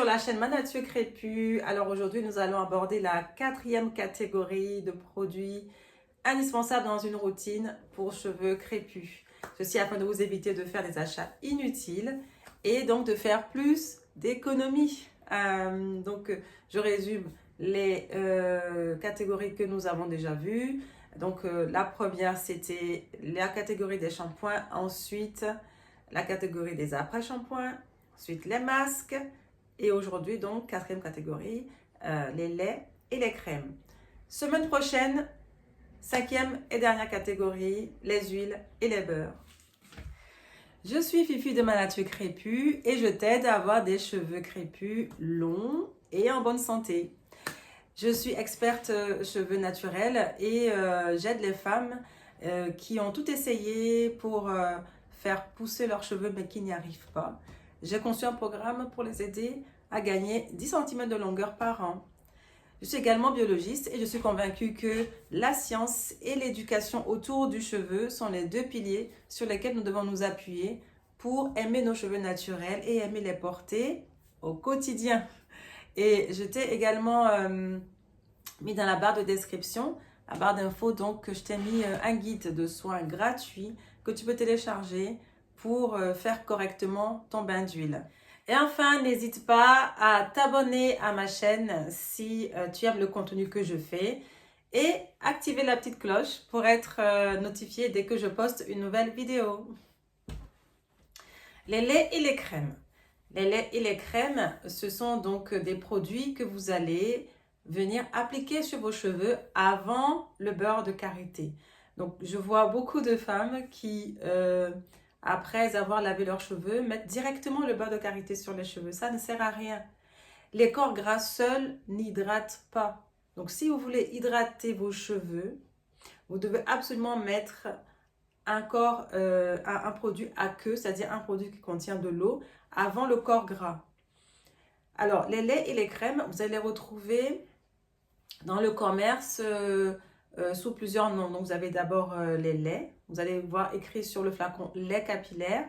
sur la chaîne Ma Nature Crépue. Alors aujourd'hui, nous allons aborder la quatrième catégorie de produits indispensables dans une routine pour cheveux crépus. Ceci afin de vous éviter de faire des achats inutiles et donc de faire plus d'économies. Je résume les catégories que nous avons déjà vues. La première, c'était la catégorie des shampoings. Ensuite, la catégorie des après-shampoings. Ensuite, les masques. Et aujourd'hui, donc, quatrième catégorie, les laits et les crèmes. Semaine prochaine, cinquième et dernière catégorie, les huiles et les beurres. Je suis Fifi de Ma Nature Crépue et je t'aide à avoir des cheveux crépus longs et en bonne santé. Je suis experte cheveux naturels et j'aide les femmes qui ont tout essayé pour faire pousser leurs cheveux mais qui n'y arrivent pas. J'ai conçu un programme pour les aider à gagner 10 cm de longueur par an. Je suis également biologiste et je suis convaincue que la science et l'éducation autour du cheveu sont les deux piliers sur lesquels nous devons nous appuyer pour aimer nos cheveux naturels et aimer les porter au quotidien. Et je t'ai également mis dans la barre de description, la barre d'infos, donc je t'ai mis un guide de soins gratuit que tu peux télécharger pour faire correctement ton bain d'huile. Et enfin, n'hésite pas à t'abonner à ma chaîne si tu aimes le contenu que je fais et activer la petite cloche pour être notifié dès que je poste une nouvelle vidéo. Les laits et les crèmes. Les laits et les crèmes, ce sont donc des produits que vous allez venir appliquer sur vos cheveux avant le beurre de karité. Donc, je vois beaucoup de femmes qui, après avoir lavé leurs cheveux, mettent directement le beurre de karité sur les cheveux. Ça ne sert à rien. Les corps gras seuls n'hydratent pas. Donc, si vous voulez hydrater vos cheveux, vous devez absolument mettre un produit aqueux, c'est-à-dire un produit qui contient de l'eau, avant le corps gras. Alors, les laits et les crèmes, vous allez les retrouver dans le commerce sous plusieurs noms. Donc, vous avez d'abord les laits. Vous allez voir écrit sur le flacon lait capillaire,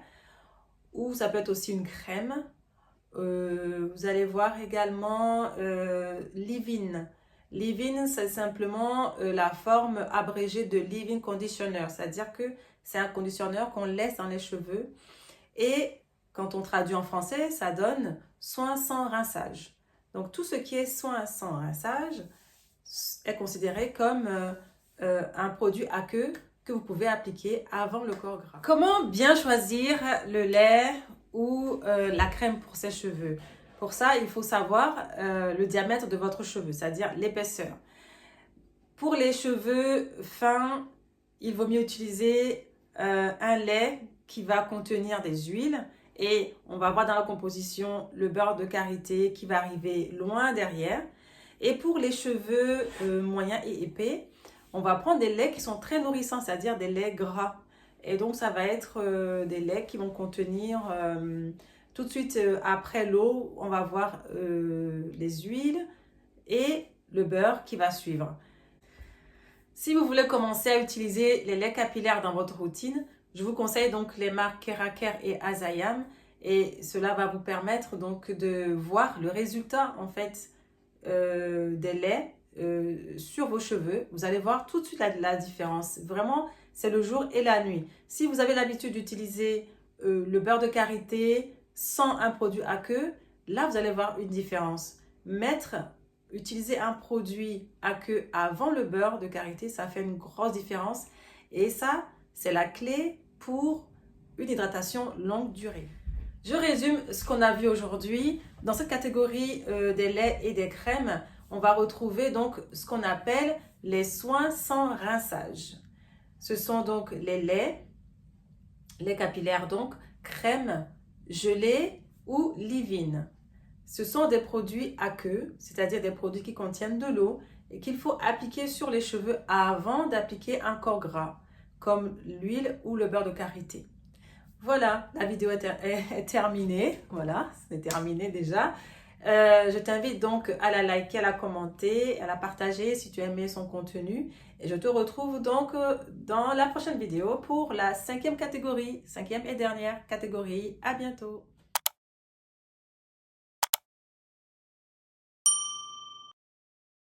ou ça peut être aussi une crème. Vous allez voir également leave-in. Leave-in, c'est simplement la forme abrégée de leave-in conditioner, c'est-à-dire que c'est un conditionneur qu'on laisse dans les cheveux. Et quand on traduit en français, ça donne soin sans rinçage. Donc, tout ce qui est soin sans rinçage est considéré comme un produit aqueux que vous pouvez appliquer avant le corps gras. Comment bien choisir le lait ou la crème pour ses cheveux? Pour ça, il faut savoir le diamètre de votre cheveu, c'est-à-dire l'épaisseur. Pour les cheveux fins, il vaut mieux utiliser un lait qui va contenir des huiles et on va voir dans la composition le beurre de karité qui va arriver loin derrière. Et pour les cheveux moyens et épais, on va prendre des laits qui sont très nourrissants, c'est-à-dire des laits gras. Et donc, ça va être des laits qui vont contenir, tout de suite après l'eau, on va voir les huiles et le beurre qui va suivre. Si vous voulez commencer à utiliser les laits capillaires dans votre routine, je vous conseille donc les marques Keraker et Azayam. Et cela va vous permettre donc de voir le résultat en fait des laits sur vos cheveux. Vous allez voir tout de suite la différence. Vraiment, c'est le jour et la nuit. Si vous avez l'habitude d'utiliser le beurre de karité sans un produit aqueux, là, vous allez voir une différence. Utiliser un produit aqueux avant le beurre de karité, ça fait une grosse différence. Et ça, c'est la clé pour une hydratation longue durée. Je résume ce qu'on a vu aujourd'hui. Dans cette catégorie des laits et des crèmes, on va retrouver donc ce qu'on appelle les soins sans rinçage. Ce sont donc les laits capillaires donc, crème, gelée ou leave-in. Ce sont des produits aqueux, c'est-à-dire des produits qui contiennent de l'eau et qu'il faut appliquer sur les cheveux avant d'appliquer un corps gras, comme l'huile ou le beurre de karité. Voilà, la vidéo est terminée. Voilà, c'est terminé déjà. Je t'invite donc à la liker, à la commenter, à la partager si tu as aimé son contenu. Et je te retrouve donc dans la prochaine vidéo pour la cinquième et dernière catégorie. À bientôt.